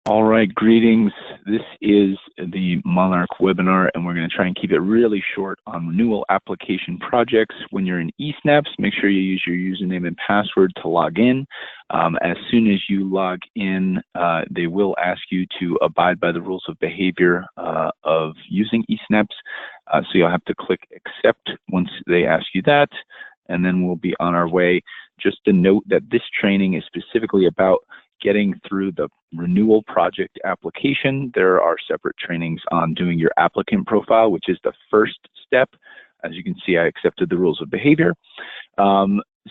All right, greetings. This is the Monarch webinar, and we're going to try and keep it really short on renewal application projects. When you're in eSnaps, make sure you use your username and password to log in. As soon as you log in, they will ask you to abide by the rules of behavior of using eSnaps. So you'll have to click accept once they ask you that, and then we'll be on our way. Just to note that this training is specifically about getting through the renewal project application. There are separate trainings on doing your applicant profile, which is the first step. As you can see, I accepted the rules of behavior.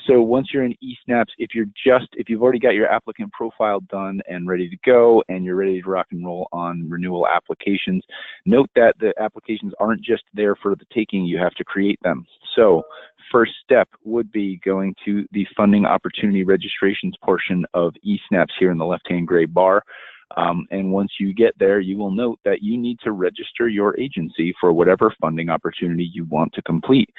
So once you're in eSnaps, if you've already got your applicant profile done and ready to go, and you're ready to rock and roll on renewal applications, note that the applications aren't just there for the taking, you have to create them. So first step would be going to the funding opportunity registrations portion of eSnaps here in the left-hand gray bar. And once you get there, you will note that you need to register your agency for whatever funding opportunity you want to complete.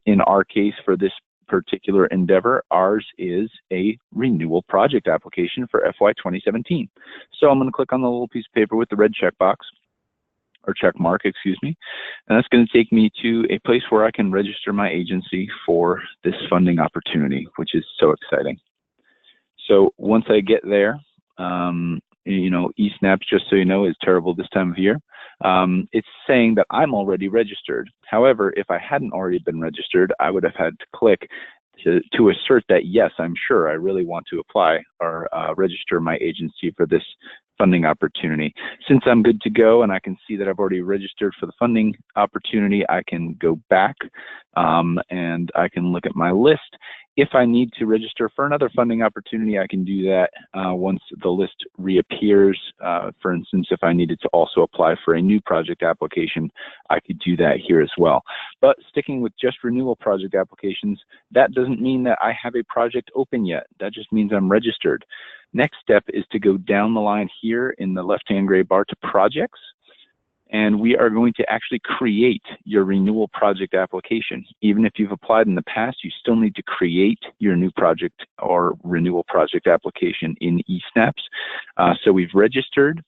In our case, for this particular endeavor, ours is a renewal project application for FY 2017. So I'm going to click on the little piece of paper with the red checkbox, or check mark, excuse me, and that's going to take me to a place where I can register my agency for this funding opportunity, which is so exciting. So once I get there, you know, eSnaps, just so you know, is terrible this time of year. It's saying that I'm already registered. However, if I hadn't already been registered, I would have had to click to assert that, yes, I'm sure I really want to apply or register my agency for this funding opportunity. Since I'm good to go and I can see that I've already registered for the funding opportunity, I can go back and I can look at my list. If I need to register for another funding opportunity, I can do that once the list reappears. For instance, if I needed to also apply for a new project application, I could do that here as well. But sticking with just renewal project applications, that doesn't mean that I have a project open yet. That just means I'm registered. Next step is to go down the line here in the left-hand gray bar to projects. And we are going to actually create your renewal project application. Even if you've applied in the past, you still need to create your new project or renewal project application in eSnaps. So we've registered,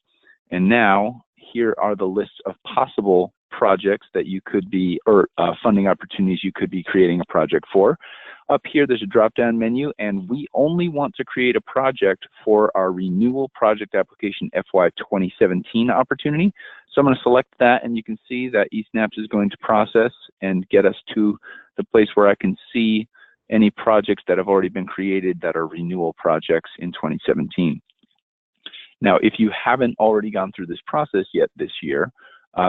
and now here are the lists of possible projects that you could be, or funding opportunities you could be creating a project for. Up here, there's a drop-down menu, and we only want to create a project for our renewal project application FY 2017 opportunity. So I'm going to select that, and you can see that eSnaps is going to process and get us to the place where I can see any projects that have already been created that are renewal projects in 2017. Now, if you haven't already gone through this process yet this year,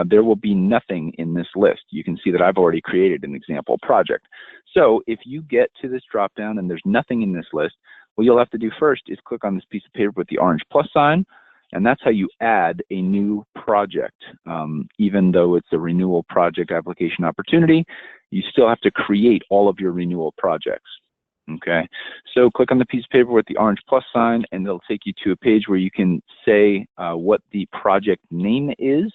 there will be nothing in this list. You can see that I've already created an example project. So if you get to this drop down and there's nothing in this list, what you'll have to do first is click on this piece of paper with the orange plus sign, and that's how you add a new project. Even though it's a renewal project application opportunity, you still have to create all of your renewal projects. Okay, so click on the piece of paper with the orange plus sign, and it'll take you to a page where you can say what the project name is.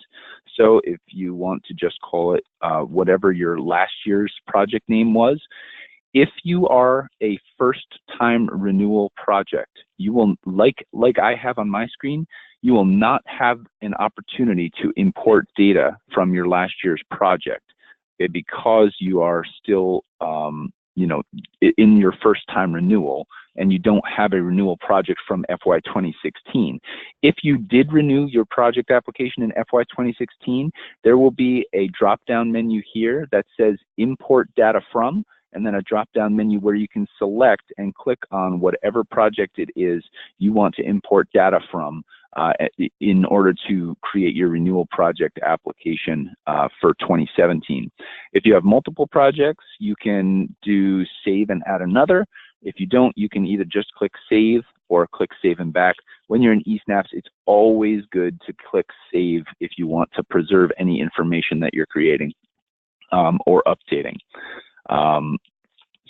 So if you want to just call it whatever your last year's project name was, if you are a first-time renewal project, you will, like I have on my screen, you will not have an opportunity to import data from your last year's project because you are still you know, in your first time renewal, and you don't have a renewal project from FY 2016. If you did renew your project application in FY 2016, there will be a drop-down menu here that says import data from, and then a drop-down menu where you can select and click on whatever project it is you want to import data from in order to create your renewal project application for 2017. If you have multiple projects, you can do save and add another. If you don't, you can either just click save or click save and back. When you're in eSnaps, it's always good to click save if you want to preserve any information that you're creating or updating.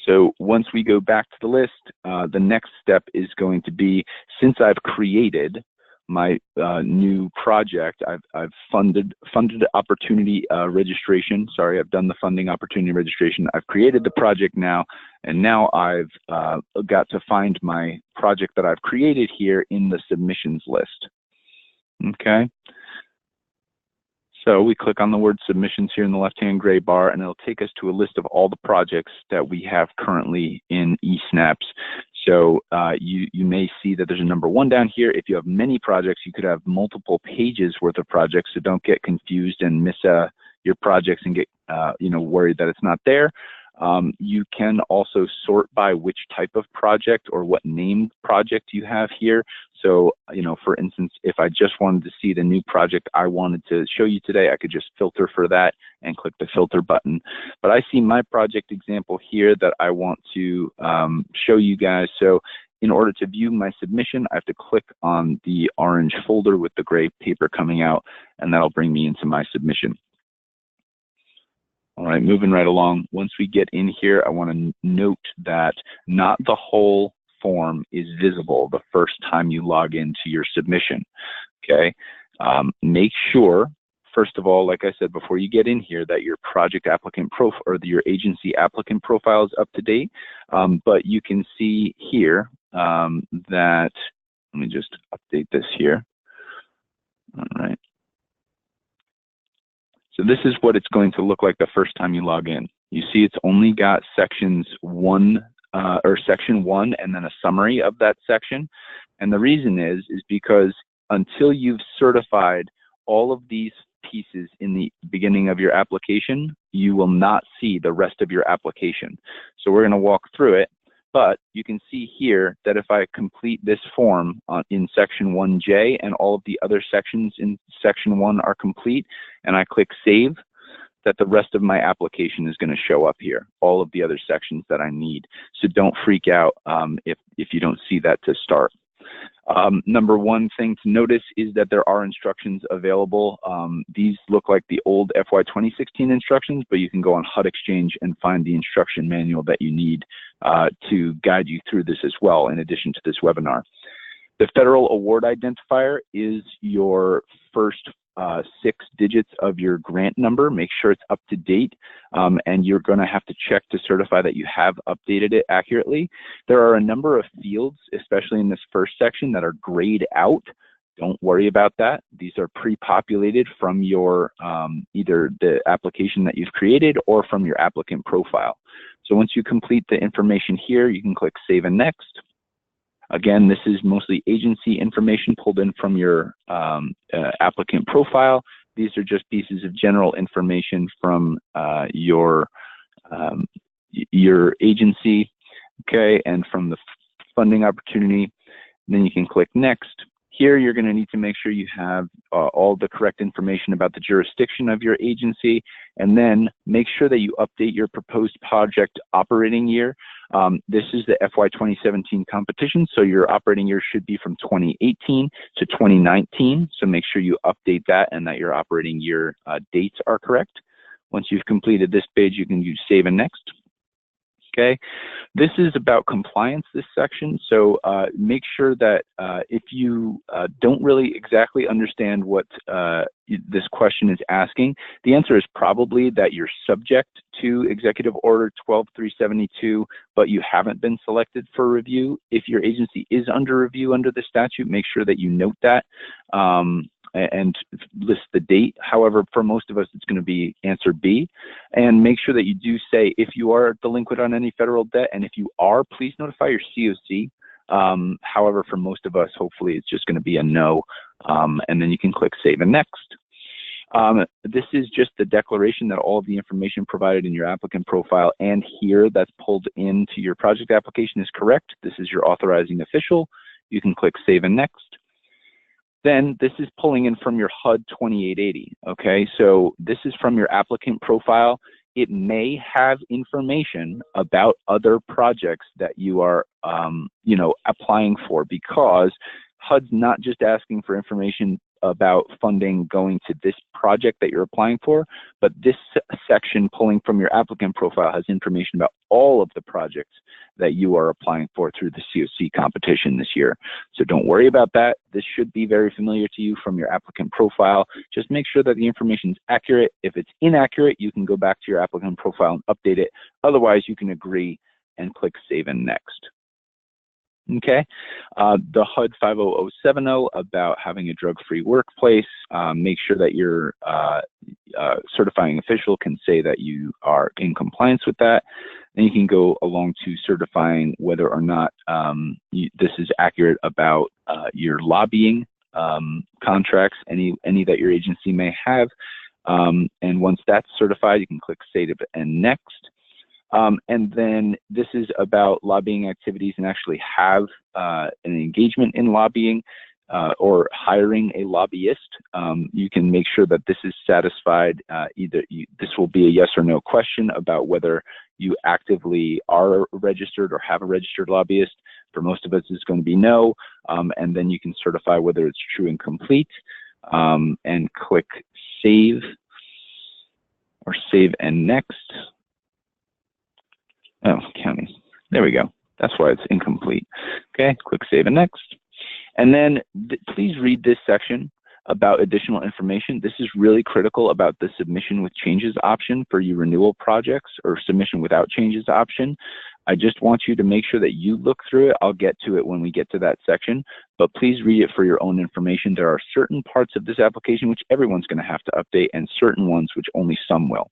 So once we go back to the list, the next step is going to be, since I've created my new project, I've funded opportunity registration. Sorry, I've done the funding opportunity registration. I've created the project now, and now I've got to find my project that I've created here in the submissions list. Okay. So we click on the word submissions here in the left-hand gray bar, and it'll take us to a list of all the projects that we have currently in eSnaps. So you may see that there's a number 1 down here. If you have many projects, you could have multiple pages worth of projects, so don't get confused and miss your projects and get worried that it's not there. You can also sort by which type of project or what named project you have here. So, for instance, if I just wanted to see the new project I wanted to show you today, I could just filter for that and click the filter button. But I see my project example here that I want to show you guys. So in order to view my submission, I have to click on the orange folder with the gray paper coming out, and that'll bring me into my submission. All right, moving right along. Once we get in here, I want to note that not the whole form is visible the first time you log into your submission, okay? Make sure, first of all, like I said, before you get in here, that your project applicant profile or your agency applicant profile is up to date. But you can see here that, let me just update this here. All right. So this is what it's going to look like the first time you log in. You see it's only got section 1 and then a summary of that section. And the reason is because until you've certified all of these pieces in the beginning of your application, you will not see the rest of your application. So we're going to walk through it. But you can see here that if I complete this form in section 1J and all of the other sections in section 1 are complete, and I click save, that the rest of my application is going to show up here, all of the other sections that I need. So don't freak out if you don't see that to start. Number 1 thing to notice is that there are instructions available. These look like the old FY 2016 instructions, but you can go on HUD Exchange and find the instruction manual that you need to guide you through this as well, in addition to this webinar. The Federal Award Identifier is your first 6 digits of your grant number. Make sure it's up to date, and you're going to have to check to certify that you have updated it accurately. There are a number of fields, especially in this first section, that are grayed out. Don't worry about that. These are pre-populated from your either the application that you've created or from your applicant profile. So once you complete the information here, you can click Save and Next. Again, this is mostly agency information pulled in from your applicant profile. These are just pieces of general information from your agency, okay, and from the funding opportunity. And then you can click Next. Here, you're going to need to make sure you have all the correct information about the jurisdiction of your agency, and then make sure that you update your proposed project operating year. This is the FY 2017 competition, so your operating year should be from 2018 to 2019. So make sure you update that and that your operating year dates are correct. Once you've completed this page, you can use Save and Next. Okay, this is about compliance, this section. So make sure that if you don't really exactly understand what this question is asking, the answer is probably that you're subject to Executive Order 12372, but you haven't been selected for review. If your agency is under review under the statute, make sure that you note that and list the date. However, for most of us, it's going to be answer B. And make sure that you do say if you are delinquent on any federal debt, and if you are, please notify your COC. However, for most of us, hopefully it's just going to be a no. And then you can click Save and Next. This is just the declaration that all of the information provided in your applicant profile and here that's pulled into your project application is correct. This is your authorizing official. You can click Save and Next. Then this is pulling in from your HUD 2880, okay? So this is from your applicant profile. It may have information about other projects that you are, applying for, because HUD's not just asking for information about funding going to this project that you're applying for, but this section pulling from your applicant profile has information about all of the projects that you are applying for through the COC competition this year. So don't worry about that. This should be very familiar to you from your applicant profile. Just make sure that the information is accurate. If it's inaccurate, you can go back to your applicant profile and update it. Otherwise, you can agree and click Save and Next. Okay, the HUD 50070 about having a drug-free workplace. Make sure that your certifying official can say that you are in compliance with that. Then you can go along to certifying whether or not this is accurate about your lobbying contracts, any that your agency may have. And once that's certified, you can click Save and Next. And then this is about lobbying activities and actually have an engagement in lobbying or hiring a lobbyist. You can make sure that this is satisfied. This will be a yes or no question about whether you actively are registered or have a registered lobbyist. For most of us, it's going to be no. And then you can certify whether it's true and complete and click Save or Save and Next. Oh, counties. There we go. That's why it's incomplete. Okay, click Save and Next. And then please read this section about additional information. This is really critical about the submission with changes option for your renewal projects, or submission without changes option. I just want you to make sure that you look through it. I'll get to it when we get to that section, but please read it for your own information. There are certain parts of this application which everyone's going to have to update, and certain ones which only some will.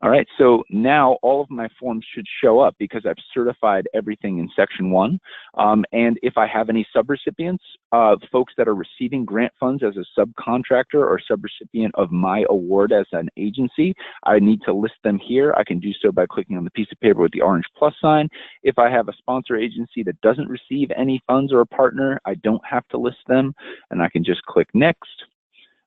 All right, so now all of my forms should show up because I've certified everything in section 1. And if I have any subrecipients, folks that are receiving grant funds as a subcontractor or subrecipient of my award as an agency, I need to list them here. I can do so by clicking on the piece of paper with the orange plus sign. If I have a sponsor agency that doesn't receive any funds or a partner, I don't have to list them, and I can just click Next.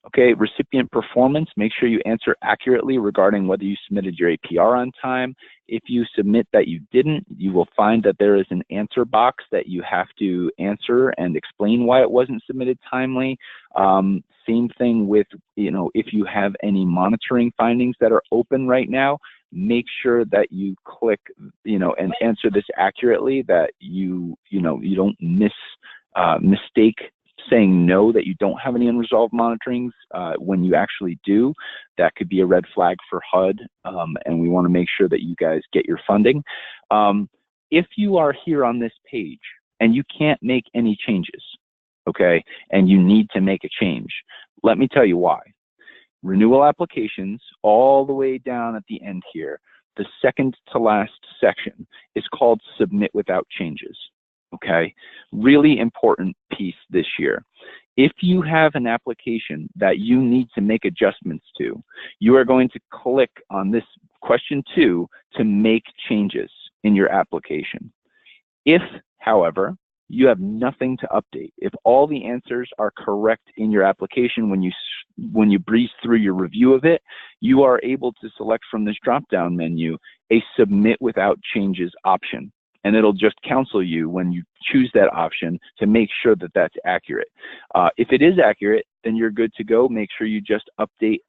Okay, recipient performance, make sure you answer accurately regarding whether you submitted your APR on time. If you submit that you didn't, you will find that there is an answer box that you have to answer and explain why it wasn't submitted timely. Same thing with, if you have any monitoring findings that are open right now, make sure that you click, and answer this accurately, that you don't mistake saying no, that you don't have any unresolved monitorings when you actually do. That could be a red flag for HUD, and we want to make sure that you guys get your funding. If you are here on this page and you can't make any changes, okay, and you need to make a change, let me tell you why. Renewal applications, all the way down at the end here, the second to last section is called Submit Without Changes. Okay, really important piece this year. If you have an application that you need to make adjustments to, you are going to click on this question 2 to make changes in your application. If, however, you have nothing to update, if all the answers are correct in your application when you breeze through your review of it, you are able to select from this drop-down menu a Submit Without Changes option. And it'll just counsel you when you choose that option to make sure that that's accurate. If it is accurate, then you're good to go. Make sure you just update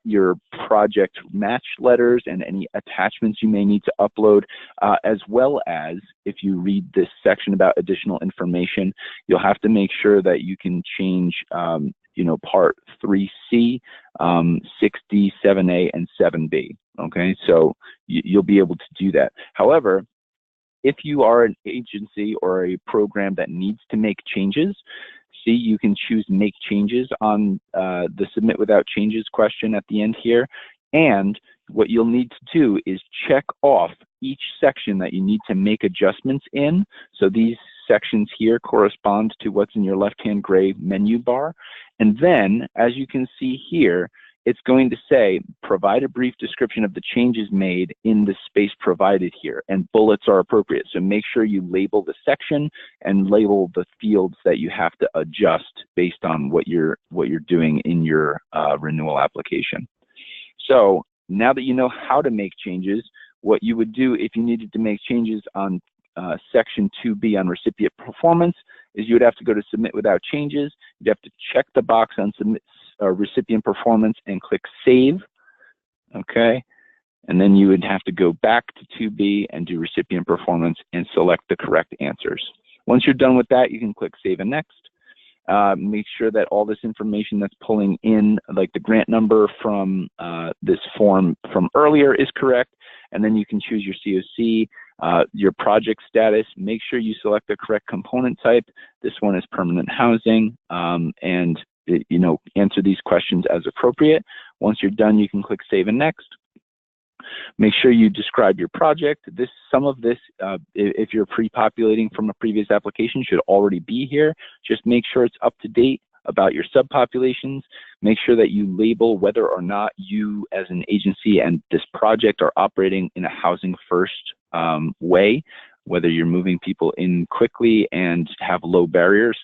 your project match letters and any attachments you may need to upload, as well as if you read this section about additional information, you'll have to make sure that you can change part 3C, 6D, 7A, and 7B. Okay, so you'll be able to do that. However, if you are an agency or a program that needs to make changes, see, you can choose Make Changes on the Submit Without Changes question at the end here. And what you'll need to do is check off each section that you need to make adjustments in. So these sections here correspond to what's in your left-hand gray menu bar. And then, as you can see here, it's going to say, provide a brief description of the changes made in the space provided here, and bullets are appropriate. So make sure you label the section and label the fields that you have to adjust based on what you're doing in your renewal application. So now that you know how to make changes, what you would do if you needed to make changes on section 2B on recipient performance is you would have to go to Submit Without Changes. You'd have to check the box on Submit recipient performance and click Save, okay? And then you would have to go back to 2B and do recipient performance and select the correct answers. Once you're done with that, you can click Save and Next. Make sure that all this information that's pulling in, like the grant number from this form from earlier, is correct, and then you can choose your COC. Your project status, make sure you select the correct component type. This one is permanent housing, and answer these questions as appropriate. Once you're done, you can click Save and Next. Make sure you describe your project. Some of this, if you're pre-populating from a previous application, should already be here. Just make sure it's up to date about your subpopulations. Make sure that you label whether or not you as an agency and this project are operating in a housing first way, whether you're moving people in quickly and have low barriers.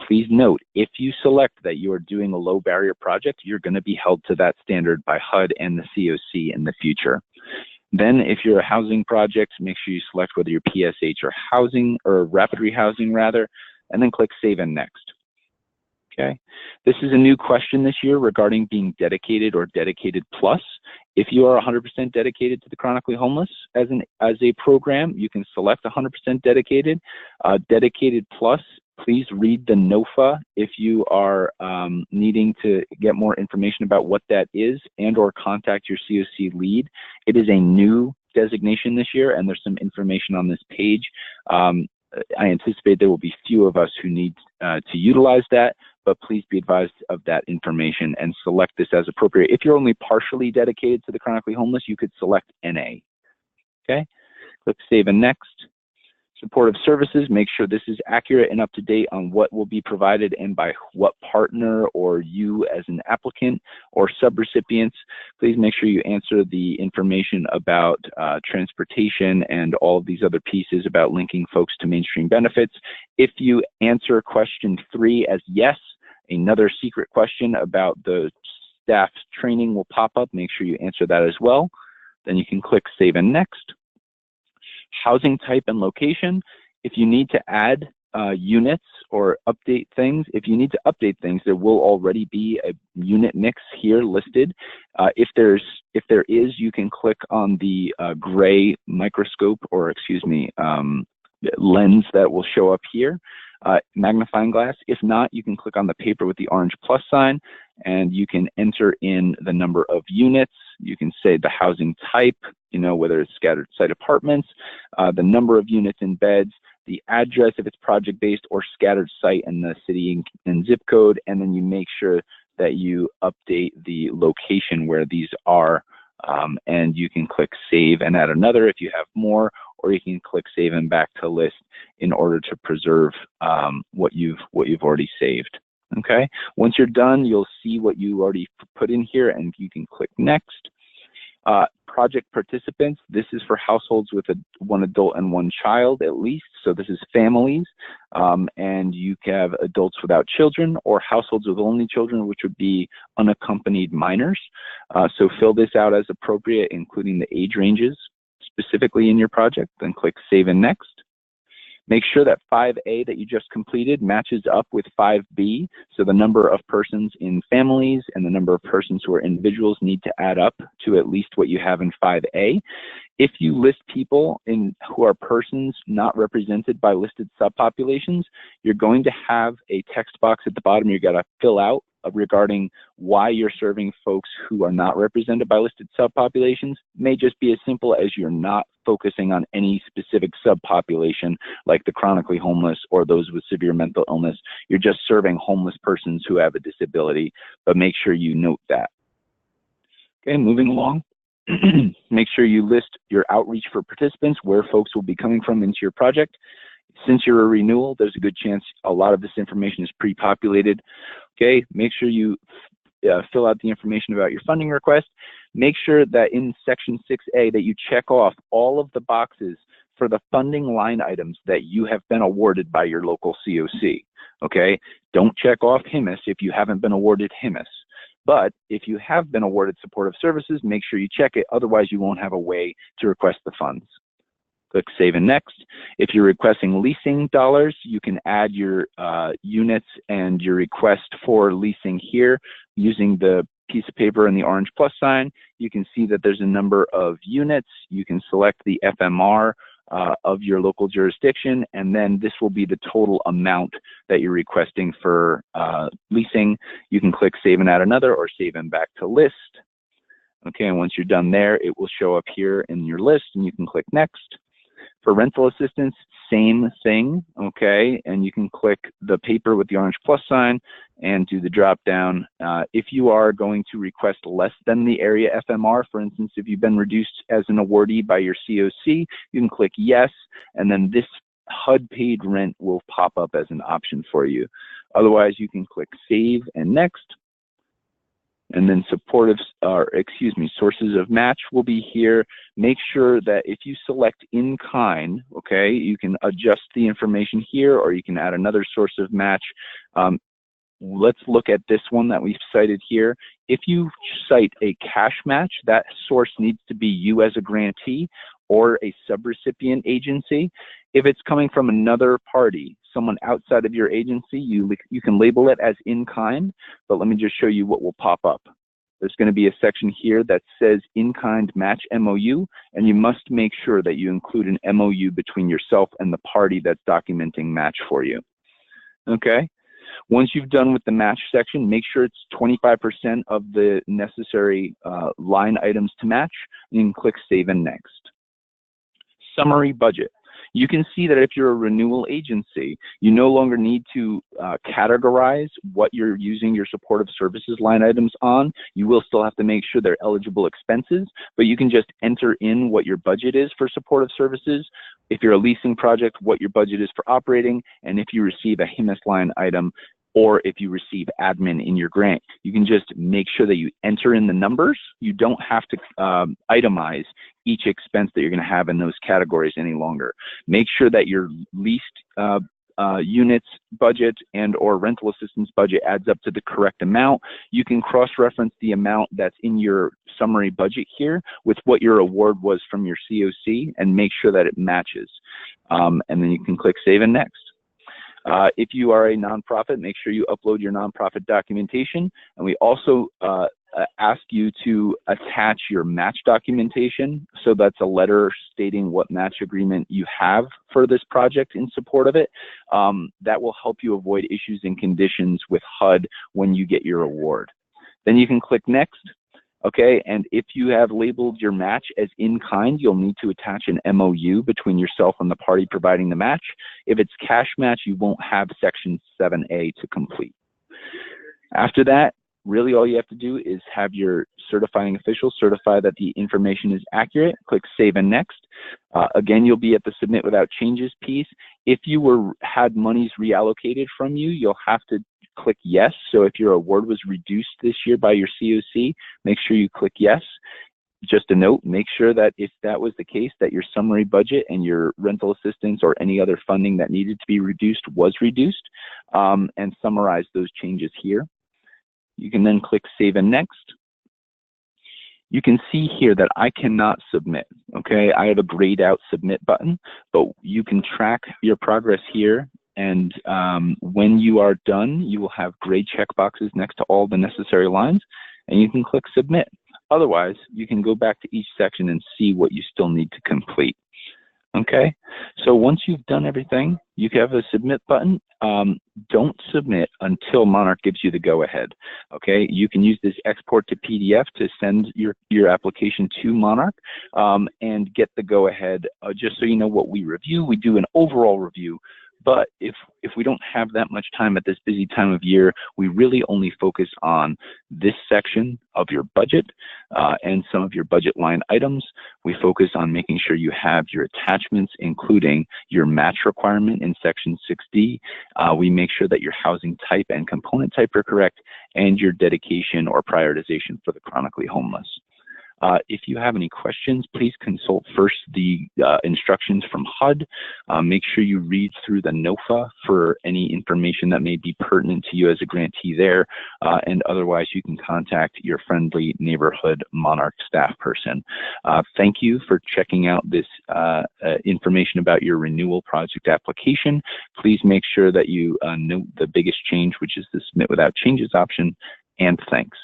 Please note, if you select that you are doing a low barrier project, you're going to be held to that standard by HUD and the COC in the future. Then if you're a housing project, make sure you select whether you're PSH or housing or rapid rehousing rather, and then click Save and Next. Okay, this is a new question this year regarding being dedicated or dedicated plus. If you are 100% dedicated to the chronically homeless as a program, you can select 100% dedicated. Dedicated plus, please read the NOFA if you are needing to get more information about what that is, and or contact your COC lead. It is a new designation this year, and there's some information on this page. I anticipate there will be few of us who need to utilize that, but please be advised of that information and select this as appropriate. If you're only partially dedicated to the chronically homeless, you could select NA. Okay, click Save and Next. Supportive services, make sure this is accurate and up to date on what will be provided and by what partner or you as an applicant or subrecipients. Please make sure you answer the information about transportation and all of these other pieces about linking folks to mainstream benefits. If you answer question 3 as yes, another secret question about the staff training will pop up. Make sure you answer that as well. Then you can click Save and Next. Housing type and location. If you need to add units or update things, there will already be a unit mix here listed. If there is, you can click on the gray microscope, or excuse me, lens that will show up here, magnifying glass. If not, you can click on the paper with the orange plus sign, and you can enter in the number of units. You can say the housing type, whether it's scattered site apartments, the number of units and beds, the address if it's project-based or scattered site, and the city and zip code, and then you make sure that you update the location where these are, and you can click Save and add another if you have more, or you can click Save and back to list in order to preserve what you've already saved. Okay, once you're done, you'll see what you already put in here, and you can click Next. Project participants, this is for households with one adult and one child at least, so this is families, and you can have adults without children or households with only children, which would be unaccompanied minors. So fill this out as appropriate, including the age ranges specifically in your project, then click Save and Next. Make sure that 5A that you just completed matches up with 5B. So the number of persons in families and the number of persons who are individuals need to add up to at least what you have in 5A. If you list people who are persons not represented by listed subpopulations, you're going to have a text box at the bottom you got to fill out regarding why you're serving folks who are not represented by listed subpopulations. May just be as simple as you're not focusing on any specific subpopulation like the chronically homeless or those with severe mental illness. You're just serving homeless persons who have a disability, but make sure you note that. Okay, moving along. Make sure you list your outreach for participants, where folks will be coming from into your project. Since you're a renewal, there's a good chance a lot of this information is pre-populated. Okay, make sure you fill out the information about your funding request. Make sure that in section 6A that you check off all of the boxes for the funding line items that you have been awarded by your local COC. Okay, don't check off HIMIS if you haven't been awarded HIMIS. But if you have been awarded supportive services, make sure you check it. Otherwise, you won't have a way to request the funds. Click Save and Next. If you're requesting leasing dollars, you can add your units and your request for leasing here using the piece of paper and the orange plus sign. You can see that there's a number of units. You can select the FMR of your local jurisdiction, and then this will be the total amount that you're requesting for leasing. You can click Save and add another, or Save and back to list. Okay, and once you're done there, it will show up here in your list, and you can click Next. For rental assistance, same thing, okay? And you can click the paper with the orange plus sign and do the drop down. If you are going to request less than the area FMR, for instance, if you've been reduced as an awardee by your COC, you can click yes, and then this HUD paid rent will pop up as an option for you. Otherwise, you can click save and next. And then sources of match will be here. Make sure that if you select in kind, okay, you can adjust the information here, or you can add another source of match. Let's look at this one that we've cited here. If you cite a cash match, that source needs to be you as a grantee or a subrecipient agency. If it's coming from another party, someone outside of your agency, you can label it as in kind, but let me just show you what will pop up. There's going to be a section here that says in kind match MOU, and you must make sure that you include an MOU between yourself and the party that's documenting match for you. Okay? Once you've done with the match section, make sure it's 25% of the necessary line items to match, and you can click save and next. Summary budget. You can see that if you're a renewal agency, you no longer need to categorize what you're using your supportive services line items on. You will still have to make sure they're eligible expenses, but you can just enter in what your budget is for supportive services. If you're a leasing project, what your budget is for operating, and if you receive a HIMIS line item, or if you receive admin in your grant. You can just make sure that you enter in the numbers. You don't have to itemize each expense that you're going to have in those categories any longer. Make sure that your leased units budget and or rental assistance budget adds up to the correct amount. You can cross-reference the amount that's in your summary budget here with what your award was from your COC and make sure that it matches. And then you can click save and next. If you are a nonprofit, make sure you upload your nonprofit documentation. And we also ask you to attach your match documentation. So that's a letter stating what match agreement you have for this project in support of it. That will help you avoid issues and conditions with HUD when you get your award. Then you can click next. Okay, and if you have labeled your match as in kind, you'll need to attach an MOU between yourself and the party providing the match. If it's cash match, you won't have section 7A to complete. After that, really all you have to do is have your certifying official certify that the information is accurate. Click save and next. Again, you'll be at the submit without changes piece. If you had monies reallocated from you, you'll have to click yes. So if your award was reduced this year by your COC, make sure you click yes. Just a note, make sure that if that was the case, that your summary budget and your rental assistance or any other funding that needed to be reduced was reduced, and summarize those changes here. You can then click save and next. You can see here that I cannot submit, okay? I have a grayed out submit button, but you can track your progress here. And when you are done, you will have gray checkboxes next to all the necessary lines, and you can click submit. Otherwise, you can go back to each section and see what you still need to complete. Okay, so once you've done everything, you have a submit button. Don't submit until Monarch gives you the go-ahead. Okay, you can use this export to PDF to send your application to Monarch and get the go-ahead. Just so you know what we review, we do an overall review. But if we don't have that much time at this busy time of year, we really only focus on this section of your budget and some of your budget line items. We focus on making sure you have your attachments, including your match requirement in section 6D. We make sure that your housing type and component type are correct, and your dedication or prioritization for the chronically homeless. If you have any questions, please consult first the instructions from HUD. Make sure you read through the NOFA for any information that may be pertinent to you as a grantee there, and otherwise you can contact your friendly neighborhood Monarch staff person. Thank you for checking out this information about your renewal project application. Please make sure that you note the biggest change, which is the submit without changes option, and thanks.